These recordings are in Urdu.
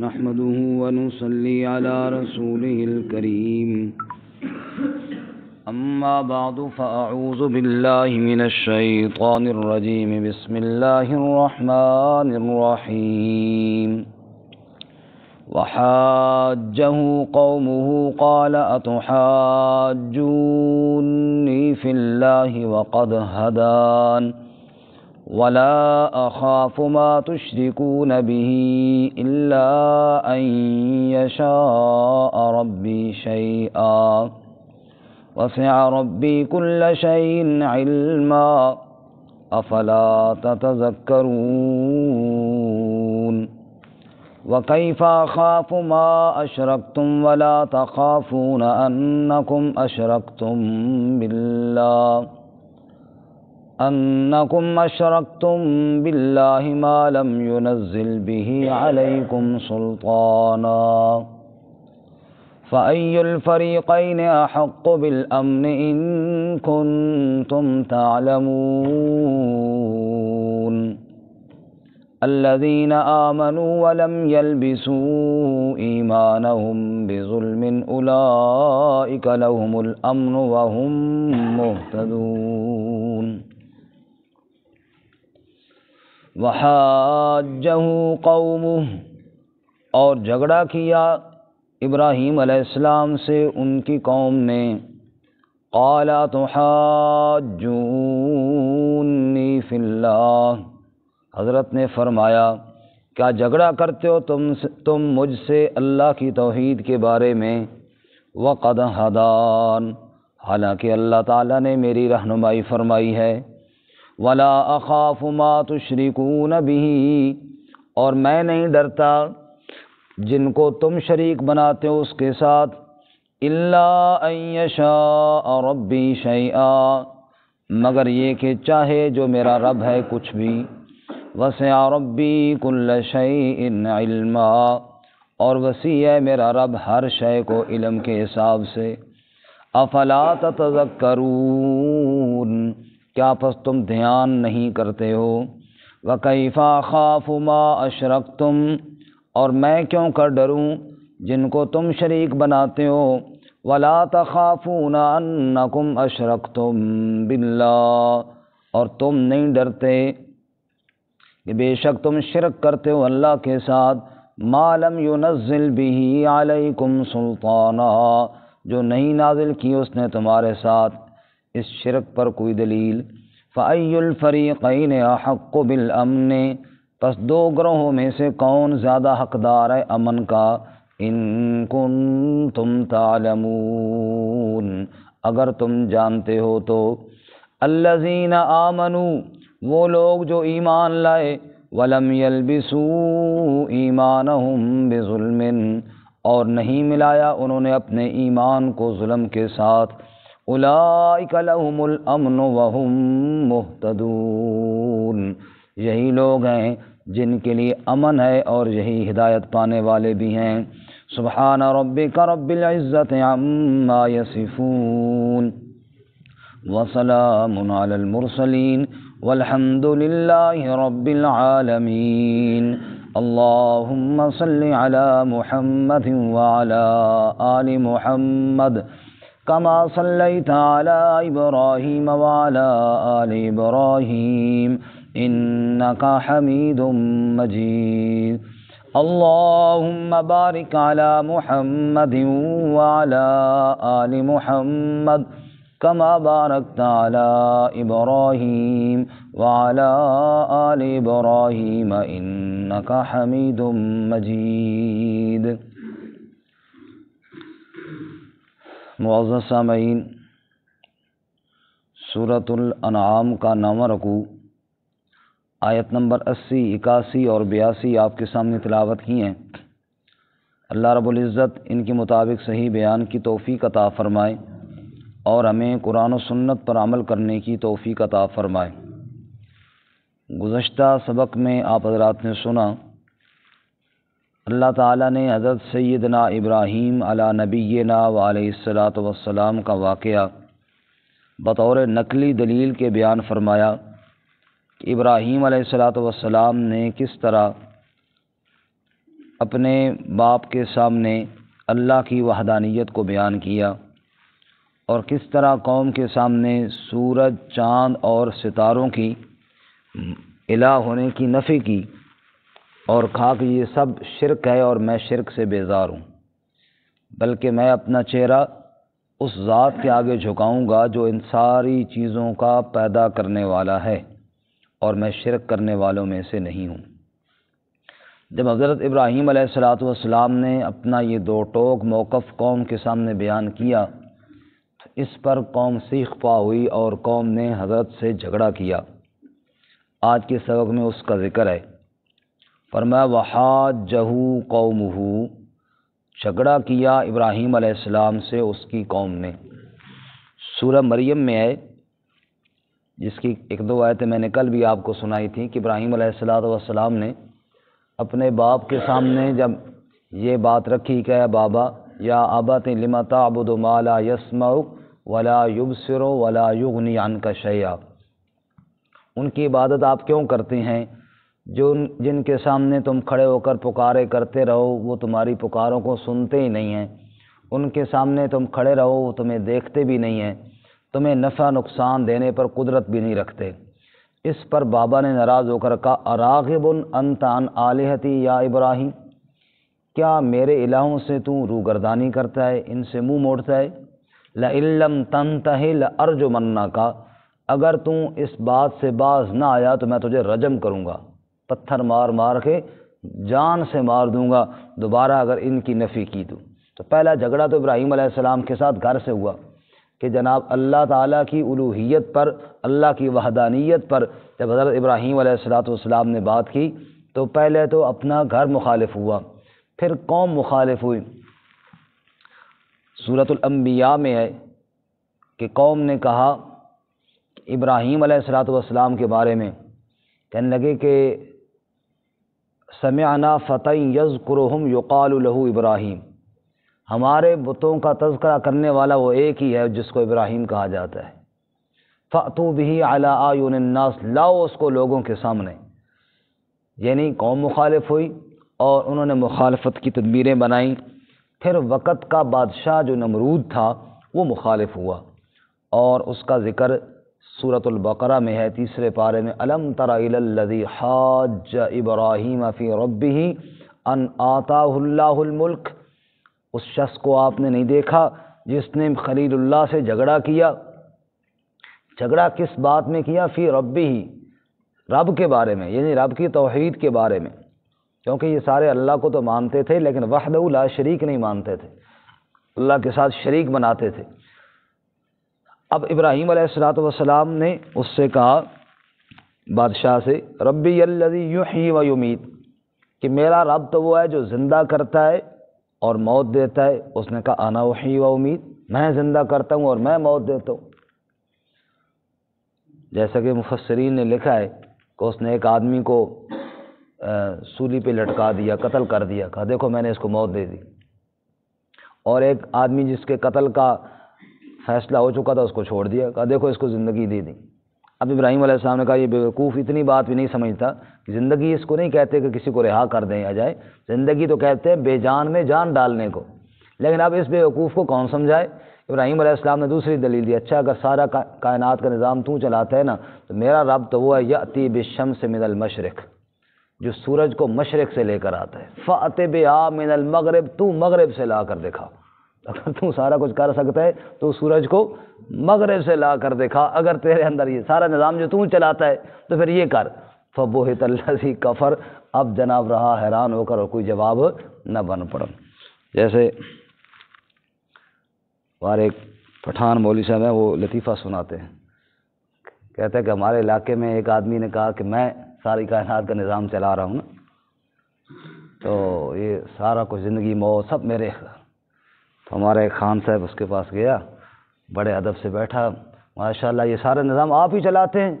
نحمده ونصلي على رسوله الكريم أما بعد فأعوذ بالله من الشيطان الرجيم بسم الله الرحمن الرحيم وحاجه قومه قال أتحاجوني في الله وقد هدان ولا أخاف ما تشركون به إلا أن يشاء ربي شيئا وسع ربي كل شيء علما أفلا تتذكرون وكيف أخاف ما أشركتم ولا تخافون أنكم أشركتم بالله ما لم ينزل به عليكم سلطانا فأي الفريقين أحق بالأمن إن كنتم تعلمون الذين آمنوا ولم يلبسوا إيمانهم بظلم أولئك لهم الأمن وهم مهتدون وحاجه قومه، اور جھگڑا کیا ابراہیم علیہ السلام سے ان کی قوم نے، قال تحاجونی فی اللہ، حضرت نے فرمایا کیا جھگڑا کرتے ہو تم مجھ سے اللہ کی توحید کے بارے میں، وقد ہدان، حالانکہ اللہ تعالیٰ نے میری رہنمائی فرمائی ہے، ولا اخاف ما تشرکون به، اور میں نہیں ڈرتا جن کو تم شریک بناتے ہو اس کے ساتھ، الا ان یشاء ربی شیئا، مگر یہ کہ چاہے جو میرا رب ہے کچھ بھی، وسع ربی کل شیء علما، اور وسیع ہے میرا رب ہر شے کو علم کے حساب سے، افلا تتذکرون، کیا پس تم دھیان نہیں کرتے ہو، وکیف اخاف ما اشرکتم، اور میں کیوں کر ڈروں جن کو تم شریک بناتے ہو، ولا تخافون انکم اشرکتم باللہ، اور تم نہیں ڈرتے کہ بے شک تم شرک کرتے ہو اللہ کے ساتھ، ما لم ينزل به علیکم سلطانا، جو نہیں نازل کی اس نے تمہارے ساتھ اس شرک پر کوئی دلیل، فأی الفریقین احق بالامن، پس دو گروہوں میں سے کون زیادہ حقدار ہے امن کا، ان کنتم تعلمون، اگر تم جانتے ہو تو، الذین آمنوا، وہ لوگ جو ایمان لائے، ولم یلبسوا ایمانہم بظلم، اور نہیں ملایا انہوں نے اپنے ایمان کو ظلم کے ساتھ، اولئک لہم الامن وہم مہتدون، یہی لوگ ہیں جن کے لیے امن ہے اور یہی ہدایت پانے والے بھی ہیں۔ سبحان ربک رب العزت عما یصفون وسلام علی المرسلین والحمد للہ رب العالمین۔ اللہم صل علی محمد وعلی آل محمد کما صلیت علی ابراہیم وعلی آل ابراہیم انک حمید مجید۔ اللہم بارک علی محمد وعلی آل محمد کما بارکت علی ابراہیم وعلی آل ابراہیم انک حمید مجید۔ معزز سامعین، سورۃ الانعام کا 9واں رکوع آیت نمبر 80، 81 اور 82 آپ کے سامنے تلاوت کی ہیں۔ اللہ رب العزت ان کے مطابق صحیح بیان کی توفیق عطا فرمائے اور ہمیں قرآن و سنت پر عمل کرنے کی توفیق عطا فرمائے۔ گزشتہ سبق میں آپ حضرات نے سنا اللہ تعالیٰ نے حضرت سیدنا ابراہیم علی نبینا و علیہ الصلاۃ والسلام کا واقعہ بطور نقلی دلیل کے بیان فرمایا کہ ابراہیم علیہ الصلاۃ والسلام نے کس طرح اپنے باپ کے سامنے اللہ کی وحدانیت کو بیان کیا، اور کس طرح قوم کے سامنے سورج، چاند اور ستاروں کی الہ ہونے کی نفی کی، اور کہا کہ یہ سب شرک ہے اور میں شرک سے بیزار ہوں، بلکہ میں اپنا چہرہ اس ذات کے آگے جھکاؤں گا جو ان ساری چیزوں کا پیدا کرنے والا ہے، اور میں شرک کرنے والوں میں سے نہیں ہوں۔ جب حضرت ابراہیم علیہ الصلاۃ والسلام نے اپنا یہ دو ٹوک موقف قوم کے سامنے بیان کیا تو اس پر قوم سیخ پا ہوئی اور قوم نے حضرت سے جھگڑا کیا۔ آج کے سبق میں اس کا ذکر ہے۔ فرمایا وحاجہ قومہ، جھگڑا کیا ابراہیم علیہ السلام سے اس کی قوم نے۔ سورہ مریم میں ہے، جس کی ایک دو آیتیں میں نے کل بھی آپ کو سنائی تھیں کہ ابراہیم علیہ السلام نے اپنے باپ کے سامنے جب یہ بات رکھی کہ اے بابا یا ابت لم تعبد ما لا یسمع ولا یبصر ولا یغنی عنک شیئا، ان کی عبادت آپ کیوں کرتے ہیں جن کے سامنے تم کھڑے ہو کر پکارے کرتے رہو وہ تمہاری پکاروں کو سنتے ہی نہیں ہیں، ان کے سامنے تم کھڑے رہو وہ تمہیں دیکھتے بھی نہیں ہیں، تمہیں نفع نقصان دینے پر قدرت بھی نہیں رکھتے۔ اس پر بابا نے ناراض ہو کر کہا اراغب انت عن آلہتی یا ابراہیم، کیا میرے الہوں سے تو روگردانی کرتا ہے، ان سے منہ موڑتا ہے؟ لئن لم تنتہ لارجمنک، اگر تو اس بات سے باز نہ آیا تو میں تجھے رجم کروں گا، پتھر مار مار کے جان سے مار دوں گا دوبارہ اگر ان کی نفی کی تو پہلا جھگڑا تو ابراہیم علیہ السلام کے ساتھ گھر سے ہوا کہ جناب اللہ تعالیٰ کی الوہیت پر، اللہ کی وحدانیت پر جب حضرت ابراہیم علیہ السلام نے بات کی تو پہلے تو اپنا گھر مخالف ہوا، پھر قوم مخالف ہوئی۔ سورۃ الانبیاء میں ہے کہ قوم نے کہا ابراہیم علیہ السلام کے بارے میں، کہنے لگے کہ سمعنا فتى یذکرہم یقال لہ ابراہیم، ہمارے بتوں کا تذکرہ کرنے والا وہ ایک ہی ہے جس کو ابراہیم کہا جاتا ہے۔ فأتوا بہ علی اعین الناس، لاؤ اس کو لوگوں کے سامنے۔ یعنی قوم مخالف ہوئی اور انہوں نے مخالفت کی تدبیریں بنائیں، پھر وقت کا بادشاہ جو نمرود تھا وہ مخالف ہوا، اور اس کا ذکر سورۃ البقرہ میں ہے 3 پارے میں، الم تر الی الذی حاج ابراہیم فی ربہ ان آتاہ اللہ الملک، اس شخص کو آپ نے نہیں دیکھا جس نے خلیل اللہ سے جھگڑا کیا۔ جھگڑا کس بات میں کیا؟ فی ربہ، رب کے بارے میں، یعنی رب کی توحید کے بارے میں، کیونکہ یہ سارے اللہ کو تو مانتے تھے لیکن وحدہ لا شریک نہیں مانتے تھے، اللہ کے ساتھ شریک بناتے تھے۔ اب ابراہیم علیہ السلام نے اس سے کہا بادشاہ سے ربی الذی یحیی و یمیت، کہ میرا رب تو وہ ہے جو زندہ کرتا ہے اور موت دیتا ہے۔ اس نے کہا انا احیی و امیت، میں زندہ کرتا ہوں اور میں موت دیتا ہوں۔ جیسا کہ مفسرین نے لکھا ہے کہ اس نے ایک آدمی کو سولی پہ لٹکا دیا، قتل کر دیا، کہا دیکھو میں نے اس کو موت دے دی، اور ایک آدمی جس کے قتل کا فیصلہ ہو چکا تھا اس کو چھوڑ دیا، کہا دیکھو اس کو زندگی دے دی۔ اب ابراہیم علیہ السلام نے کہا یہ بیوقوف اتنی بات بھی نہیں سمجھتا کہ زندگی اس کو نہیں کہتے کہ کسی کو رہا کر دیں یا جائے، زندگی تو کہتے ہیں بے جان میں جان ڈالنے کو، لیکن اب اس بیوقوف کو کون سمجھائے؟ ابراہیم علیہ السلام نے دوسری دلیل دی، اچھا اگر سارا کائنات کا نظام تو چلاتا ہے نا تو میرا رب تو وہ ہے یأتی بالشمس من المشرق، جو سورج کو مشرق سے لے کر آتا ہے، فأت بہا من المغرب، تو مغرب سے لا کر دکھا، اگر تو سارا کچھ کر سکتا ہے تو سورج کو مغرب سے لا کر دکھا، اگر تیرے اندر یہ سارا نظام جو تو چلاتا ہے تو پھر یہ کر۔ فبہت الذی کفر، اب جناب رہا حیران ہو کر اور کوئی جواب نہ بن پڑا۔ جیسے ہمارے ایک پٹھان مولوی صاحب ہیں، وہ لطیفہ سناتے ہیں، کہتے ہیں کہ ہمارے علاقے میں ایک آدمی نے کہا کہ میں ساری کائنات کا نظام چلا رہا ہوں نا، تو یہ سارا کچھ زندگی موت سب میرے۔ تو ہمارا ایک خان صاحب اس کے پاس گیا، بڑے ادب سے بیٹھا، ماشاءاللہ یہ سارا نظام آپ ہی چلاتے ہیں؟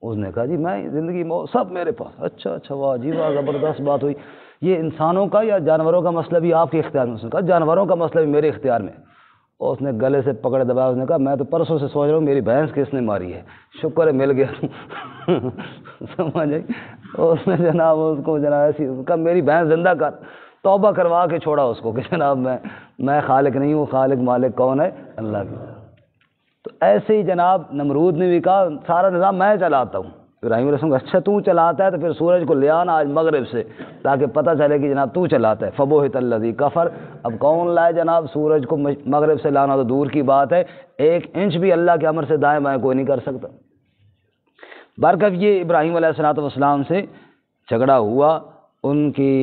اس نے کہا جی میں، زندگی موت سب میرے پاس۔ اچھا واہ جی واہ، زبردست بات ہوئی، یہ انسانوں کا یا جانوروں کا مسئلہ بھی آپ کے اختیار میں؟ اس نے کہا جانوروں کا مسئلہ بھی میرے اختیار میں۔ اور اس نے گلے سے پکڑ دبایا، اس نے کہا میں تو پرسوں سے سوچ رہا ہوں میری بھینس کس نے ماری ہے، شکر ہے مل گیا۔ سمجھ آئی؟ اس نے جناب اس کو جناب ایسی کہا میری بھینس زندہ کر، توبہ کروا کے چھوڑا اس کو کہ جناب میں خالق نہیں ہوں، خالق مالک کون ہے؟ اللہ کی۔ تو ایسے ہی جناب نمرود نے بھی کہا سارا نظام میں چلاتا ہوں۔ ابراہیم علیہ السلام کو اچھا تو چلاتا ہے تو پھر سورج کو لے آنا آج مغرب سے تاکہ پتہ چلے کہ جناب تو چلاتا ہے۔ فبہت الذی کفر، اب کون لائے جناب سورج کو مغرب سے لانا تو دور کی بات ہے، 1 انچ بھی اللہ کے امر سے دائیں بائیں کوئی نہیں کر سکتا۔ برکت یہ ابراہیم علیہ السلام سے جھگڑا ہوا، ان کی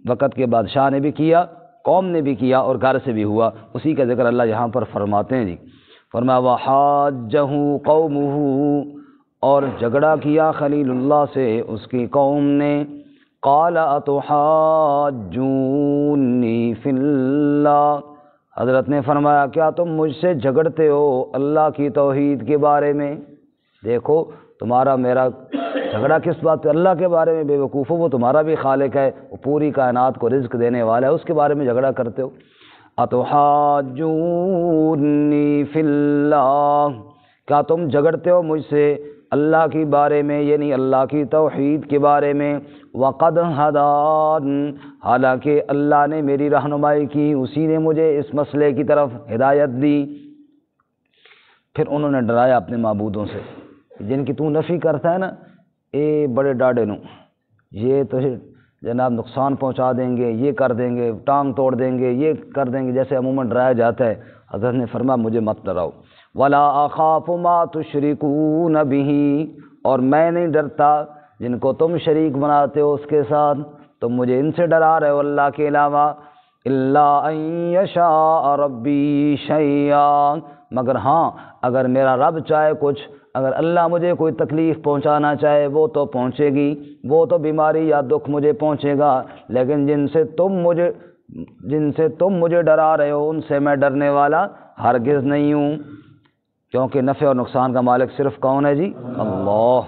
وقت کے بادشاہ نے بھی کیا، قوم نے بھی کیا اور گھر سے بھی ہوا، اسی کا ذکر اللہ یہاں پر فرماتے ہیں جی۔ فرمایا وحاجہ قومہ، اور جھگڑا کیا خلیل اللہ سے اس کی قوم نے، قال اتحاجونی فی اللہ، حضرت نے فرمایا کیا تم مجھ سے جھگڑتے ہو اللہ کی توحید کے بارے میں؟ دیکھو تمہارا میرا جھگڑا کس بات پہ؟ اللہ کے بارے میں۔ بے وقوفو، وہ تمہارا بھی خالق ہے، وہ پوری کائنات کو رزق دینے والا ہے، اس کے بارے میں جھگڑا کرتے ہو۔ اتحاجونی فی اللہ، کیا تم جھگڑتے ہو مجھ سے اللہ کی بارے میں، یعنی اللہ کی توحید کے بارے میں۔ وقد ہدان، حالانکہ اللہ نے میری رہنمائی کی، اسی نے مجھے اس مسئلے کی طرف ہدایت دی۔ پھر انہوں نے ڈرایا اپنے معبودوں سے، جن کی تو نفی کرتا ہے نا، اے بڑے ڈاڈے نو، یہ تو جناب نقصان پہنچا دیں گے، یہ کر دیں گے، ٹانگ توڑ دیں گے، یہ کر دیں گے، جیسے عموماً ڈرایا جاتا ہے۔ حضرت نے فرمایا مجھے مت ڈراؤ۔ ولا اخاف ما تشرکون به، اور میں نہیں ڈرتا جن کو تم شریک بناتے ہو اس کے ساتھ، تم مجھے ان سے ڈرا رہے ہو اللہ کے علاوہ۔ الا ان یشاء ربی شیئا، مگر ہاں اگر میرا رب چاہے کچھ، اگر اللہ مجھے کوئی تکلیف پہنچانا چاہے وہ تو پہنچے گی، وہ تو بیماری یا دکھ مجھے پہنچے گا، لیکن جن سے تم مجھے ڈرا رہے ہو ان سے میں ڈرنے والا ہرگز نہیں ہوں، کیونکہ نفع اور نقصان کا مالک صرف کون ہے جی؟ اللہ۔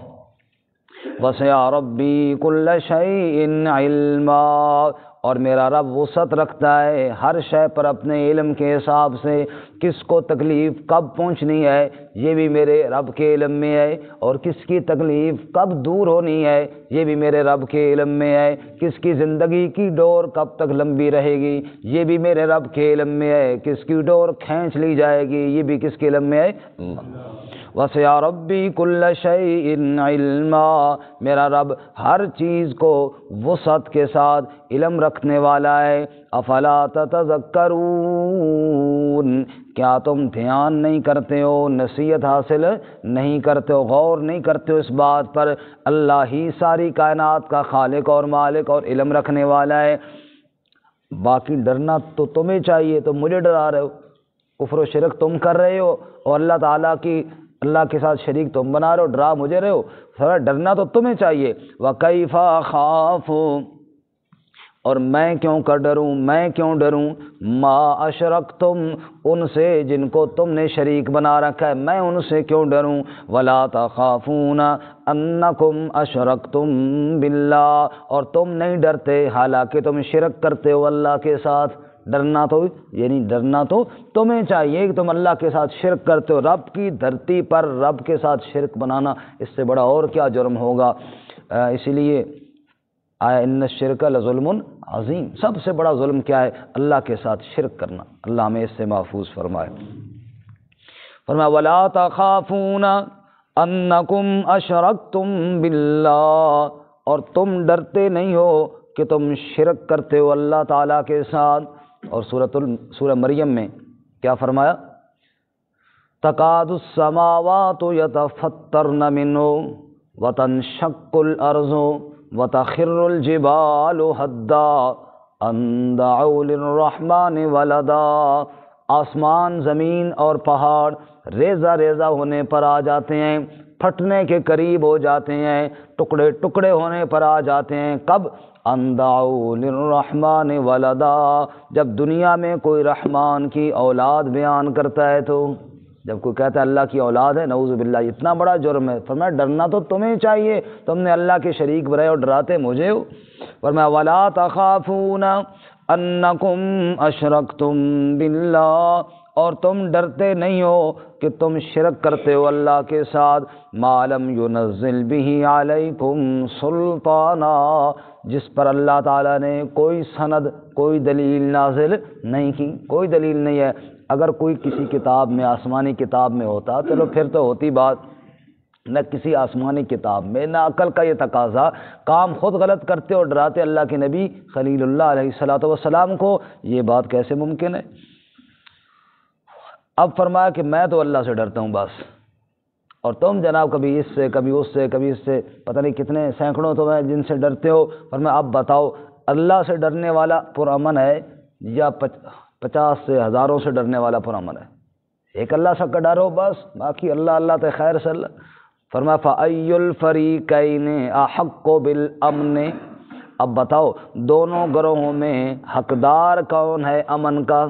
وسع ربی کل شیء علما، اور میرا رب وسعت رکھتا ہے ہر شے پر اپنے علم کے حساب سے، کس کو تکلیف کب پہنچنی ہے یہ بھی میرے رب کے علم میں ہے، اور کس کی تکلیف کب دور ہونی ہے یہ بھی میرے رب کے علم میں ہے، کس کی زندگی کی ڈور کب تک لمبی رہے گی یہ بھی میرے رب کے علم میں ہے، کس کی ڈور کھینچ لی جائے گی یہ بھی کس کے علم میں ہے؟ وسع ربی کل شیء علما، میرا رب ہر چیز کو وسعت کے ساتھ علم رکھنے والا ہے۔ افلا تتذکرون، کیا تم دھیان نہیں کرتے ہو، نصیحت حاصل نہیں کرتے ہو، غور نہیں کرتے ہو اس بات پر اللہ ہی ساری کائنات کا خالق اور مالک اور علم رکھنے والا ہے۔ باقی ڈرنا تو تمہیں چاہیے، تم مجھے ڈرا رہے ہو، کفر و شرک تم کر رہے ہو اور اللہ کے ساتھ شریک تم بنا رہے ہو، ڈرا مجھے رہے ہو، سر ڈرنا تو تمہیں چاہیے۔ وَكَيْفَ أَخَافُ، اور میں کیوں کر ڈروں، میں کیوں ڈروں، ما اشرکتم، ان سے جن کو تم نے شریک بنا رکھا ہے میں ان سے کیوں ڈروں۔ وَلَا تَخَافُونَ أَنَّكُمْ أَشْرَكْتُمْ بِاللَّهِ، اور تم نہیں ڈرتے حالانکہ تم شرک کرتے ہو اللہ کے ساتھ۔ ڈرنا تو تمہیں چاہیے کہ تم اللہ کے ساتھ شرک کرتے ہو، رب کی دھرتی پر رب کے ساتھ شرک بنانا اس سے بڑا اور کیا جرم ہوگا۔ اسی لیے آیا ان الشرک لظلم عظیم، سب سے بڑا ظلم کیا ہے؟ اللہ کے ساتھ شرک کرنا، اللہ ہمیں اس سے محفوظ فرمائے۔ فرمایا ولا تخافون انکم اشرکتم باللہ، اور تم ڈرتے نہیں ہو کہ تم شرک کرتے ہو اللہ تعالیٰ کے ساتھ۔ اور سورہ مریم میں کیا فرمایا؟ تکاد السماوات یتفطرن منہ وتنشق الارض وتخر الجبال حدا ان دعوا للرحمن ولدا، آسمان زمین اور پہاڑ ریزہ ریزہ ہونے پر آ جاتے ہیں، پھٹنے کے قریب ہو جاتے ہیں، ٹکڑے ٹکڑے ہونے پر آ جاتے ہیں۔ کب؟ ان دعوا للرحمن ولدا، جب دنیا میں کوئی رحمان کی اولاد بیان کرتا ہے، تو جب کوئی کہتا ہے اللہ کی اولاد ہے، نعوذ باللہ، اتنا بڑا جرم ہے۔ فرمایا ڈرنا تو تمہیں چاہیے، تم نے اللہ کے شریک بنائے اور ڈراتے مجھے ہو۔ فرمایا ولا تخافون انکم اشرکتم باللہ، اور تم ڈرتے نہیں ہو کہ تم شرک کرتے ہو اللہ کے ساتھ، ما لم ينزل به علیکم سلطانا، جس پر اللہ تعالیٰ نے کوئی سند، کوئی دلیل نازل نہیں کی، کوئی دلیل نہیں ہے۔ اگر کوئی کسی کتاب میں، آسمانی کتاب میں ہوتا چلو پھر تو ہوتی بات، نہ کسی آسمانی کتاب میں، نہ عقل کا یہ تقاضا، کام خود غلط کرتے اور ڈراتے اللہ کے نبی خلیل اللہ علیہ الصلوۃ والسلام کو، یہ بات کیسے ممکن ہے؟ اب فرمایا کہ میں تو اللہ سے ڈرتا ہوں بس، اور تم جناب کبھی اس سے، کبھی اس سے، کبھی اس سے، پتہ نہیں کتنے سینکڑوں تو میں جن سے ڈرتے ہو۔ فرمایا اب بتاؤ اللہ سے ڈرنے والا پرامن ہے یا 50 سے ہزاروں سے ڈرنے والا پرامن ہے؟ ایک اللہ سے کا ڈرو بس، باقی اللہ اللہ تے خیر صلی اللہ۔ فرمایا فَأَيُّ الْفَرِيقَيْنِ أَحَقُّ بِالْأَمْنِ، اب بتاؤ دونوں گروہوں میں حقدار کون ہے امن کا؟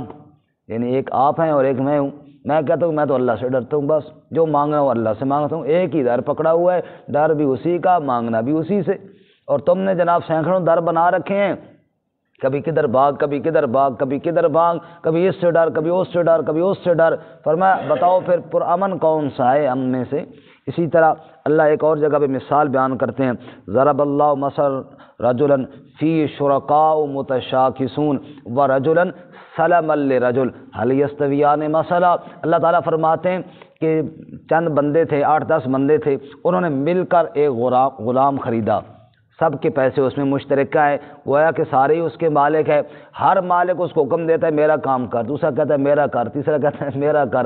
یعنی ایک آپ ہیں اور ایک میں ہوں۔ میں کہتا ہوں میں تو اللہ سے ڈرتا ہوں بس، جو مانگنا ہوں اللہ سے مانگتا ہوں، ایک ہی در پکڑا ہوا ہے، ڈر بھی اسی کا، مانگنا بھی اسی سے۔ اور تم نے جناب سینکڑوں در بنا رکھے ہیں، کبھی کدھر بھاگ، کبھی کدھر بھاگ، کبھی کدھر بھاگ، کبھی اس سے ڈر، کبھی اس سے ڈر، کبھی اس سے ڈر۔ فرمایا بتاؤ پھر پرامن کون سا ہے امن میں سے؟ اسی طرح اللہ ایک اور جگہ پہ مثال بیان کرتے ہیں، ضرب اللہ مثل رجلا فی شرکاء متشاکسون ورجلا سلما لرجل هل یستویان مثلا۔ اللہ تعالیٰ فرماتے ہیں کہ چند بندے تھے، 8-10 بندے تھے، انہوں نے مل کر ایک غلام خریدا، سب کے پیسے اس میں مشترکہ ہیں، گویا کہ سارے ہی اس کے مالک ہے، ہر مالک اس کو حکم دیتا ہے میرا کام کر، دوسرا کہتا ہے میرا کر، تیسرا کہتا ہے میرا کر،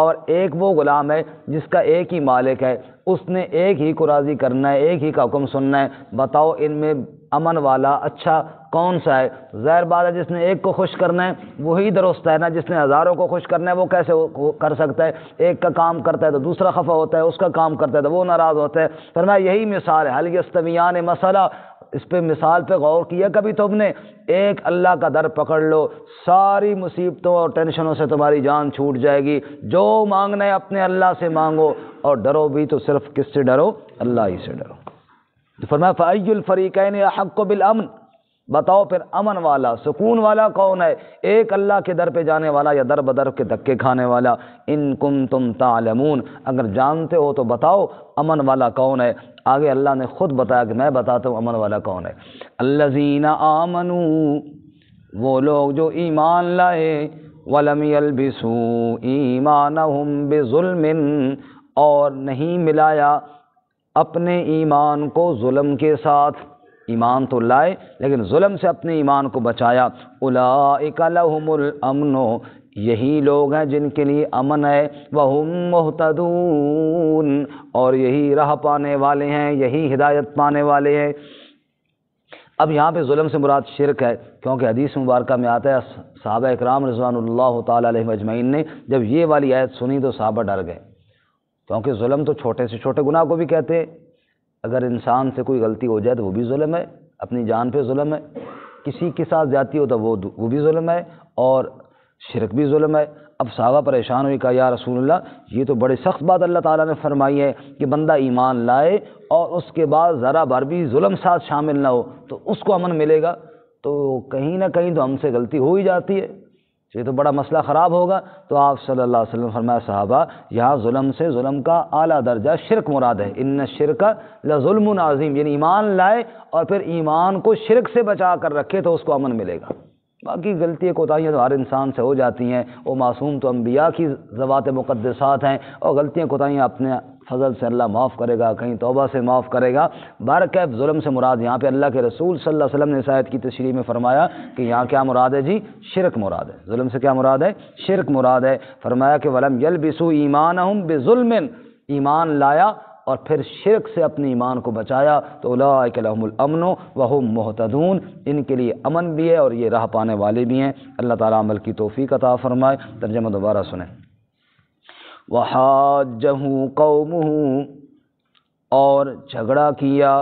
اور ایک وہ غلام ہے جس کا ایک ہی مالک ہے، اس نے ایک ہی کو راضی کرنا ہے، ایک ہی کا حکم سننا ہے۔ بتاؤ ان میں امن والا اچھا کون سا ہے؟ ظاہر بات ہے جس نے ایک کو خوش کرنا ہے وہی درست ہے نا، جس نے ہزاروں کو خوش کرنا ہے وہ کیسے کر سکتا ہے؟ ایک کا کام کرتا ہے تو دوسرا خفا ہوتا ہے، اس کا کام کرتا ہے تو وہ ناراض ہوتا ہے۔ فرمایا یہی مثال ہے، حل یستویان مثلا، اس پہ مثال پہ غور کیا کبھی تم نے؟ ایک اللہ کا در پکڑ لو، ساری مصیبتوں اور ٹینشنوں سے تمہاری جان چھوٹ جائے گی۔ جو مانگنا ہے اپنے اللہ سے مانگو، اور ڈرو بھی تو صرف کس سے ڈرو؟ اللہ ہی سے ڈرو۔ فرمایا فَأَيُّ الْفَرِيقَيْنِ أَحَقُّ بِالْأَمْنِ، بتاؤ پھر امن والا، سکون والا کون ہے؟ ایک اللہ کے در پہ جانے والا یا در بدر کے دھکے کھانے والا؟ ان کنتم تعلمون، اگر جانتے ہو تو بتاؤ امن والا کون ہے؟ آگے اللہ نے خود بتایا کہ میں بتاتا ہوں امن والا کون ہے۔ الذین آمنوا، وہ لوگ جو ایمان لائے، ولم یلبسوا ایمانہم بظلم، اور نہیں ملایا اپنے ایمان کو ظلم کے ساتھ، ایمان تو لائے لیکن ظلم سے اپنے ایمان کو بچایا۔ اولئک لہم الامن، یہی لوگ ہیں جن کے لیے امن ہے، وہم مہتدون، اور یہی راہ پانے والے ہیں، یہی ہدایت پانے والے ہیں۔ اب یہاں پہ ظلم سے مراد شرک ہے، کیونکہ حدیث مبارکہ میں آتا ہے صحابہ اکرام رضوان اللہ تعالی علیہم اجمعین نے جب یہ والی آیت سنی تو صحابہ ڈر گئے، کیونکہ ظلم تو چھوٹے سے چھوٹے گناہ کو بھی کہتے ہیں۔ اگر انسان سے کوئی غلطی ہو جائے تو وہ بھی ظلم ہے، اپنی جان پہ ظلم ہے، کسی کے ساتھ زیادتی ہو تو وہ بھی ظلم ہے، اور شرک بھی ظلم ہے۔ اب صحابہ پریشان ہوئی، کہا یا رسول اللہ یہ تو بڑی سخت بات اللہ تعالیٰ نے فرمائی ہے کہ بندہ ایمان لائے اور اس کے بعد ذرا بھر بھی ظلم ساتھ شامل نہ ہو تو اس کو امن ملے گا، تو کہیں نہ کہیں تو ہم سے غلطی ہو ہی جاتی ہے، یہ تو بڑا مسئلہ خراب ہوگا۔ تو آپ صلی اللہ علیہ وسلم فرمایا صحابہ یہاں ظلم سے ظلم کا اعلیٰ درجہ شرک مراد ہے، ان الشرک لظلم عظیم، یعنی ایمان لائے اور پھر ایمان کو شرک سے بچا کر رکھے تو اس کو امن ملے گا۔ باقی غلطی کوتاہیاں تو ہر انسان سے ہو جاتی ہیں، وہ معصوم تو انبیاء کی ذوات مقدسات ہیں، اور غلطیاں کوتاہیاں اپنے فضل سے اللہ معاف کرے گا، کہیں توبہ سے معاف کرے گا۔ بہرکیف ظلم سے مراد یہاں پہ اللہ کے رسول صلی اللہ علیہ وسلم نے اس آیت کی تشریح میں فرمایا کہ یہاں کیا مراد ہے جی؟ شرک مراد ہے۔ ظلم سے کیا مراد ہے؟ شرک مراد ہے۔ فرمایا کہ وَلَمْ يَلْبِسُوا ایمانہم بظلم، ایمان لایا اور پھر شرک سے اپنے ایمان کو بچایا تو اولئک لہم الامن وہم مہتدون، ان کے لیے امن بھی ہے اور یہ راہ پانے والے بھی ہیں۔ اللہ تعالیٰ عمل کی توفیق عطا فرمائے۔ ترجمہ دوبارہ سنیں۔ وَحَاجَّهُ قَوْمُهُ، اور جھگڑا کیا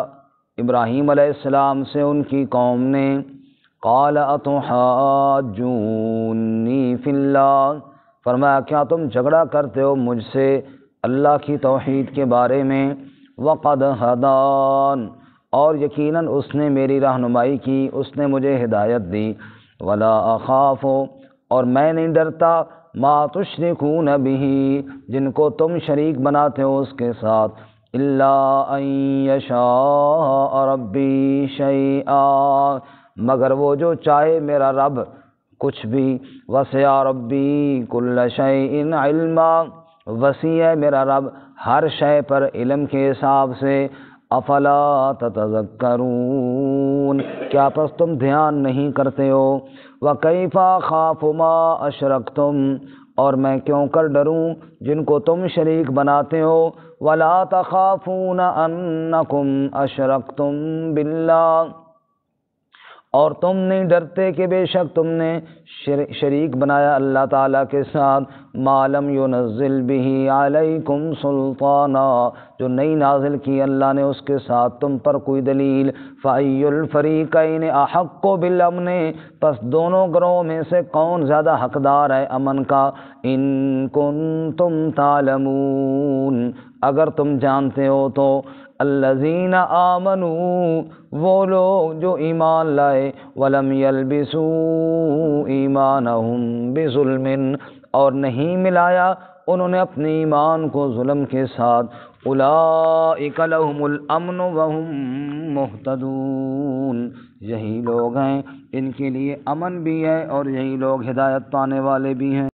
ابراہیم علیہ السلام سے ان کی قوم نے، قَالَ أَتُحَاجُّونِّي فِي اللَّهِ، فرمایا کیا تم جھگڑا کرتے ہو مجھ سے اللہ کی توحید کے بارے میں، وَقَدْ هَدَانِ، اور یقیناً اس نے میری رہنمائی کی، اس نے مجھے ہدایت دی، وَلَا أَخَافُ، اور میں نہیں ڈرتا، ما تشرکون بہ، جن کو تم شریک بناتے ہو اس کے ساتھ، الا ان یشاء ربی شیئا، مگر وہ جو چاہے میرا رب کچھ بھی، وسع ربی کل شیء علما، وسیع ہے میرا رب ہر شے پر علم کے حساب سے، افلا تتذکرون، کیا پس تم دھیان نہیں کرتے ہو، وکیف اخاف ما اشرکتم، اور میں کیوں کر ڈروں جن کو تم شریک بناتے ہو، ولا تخافون انکم اشرکتم باللہ، اور تم نہیں ڈرتے کہ بے شک تم نے شریک بنایا اللہ تعالیٰ کے ساتھ، ما لم ينزل به علیکم سلطانا، جو نہیں نازل کی اللہ نے اس کے ساتھ تم پر کوئی دلیل، فأی الفریقین احق بالامن، پس دونوں گروہوں میں سے کون زیادہ حقدار ہے امن کا، ان کنتم تعلمون، اگر تم جانتے ہو تو، الذین آمنوا، وہ لوگ جو ایمان لائے، ولم یلبسوا ایمانہم بظلم، اور نہیں ملایا انہوں نے اپنے ایمان کو ظلم کے ساتھ، اولئک لہم الامن وہم مہتدون، یہی لوگ ہیں ان کے لیے امن بھی ہے اور یہی لوگ ہدایت پانے والے بھی ہیں۔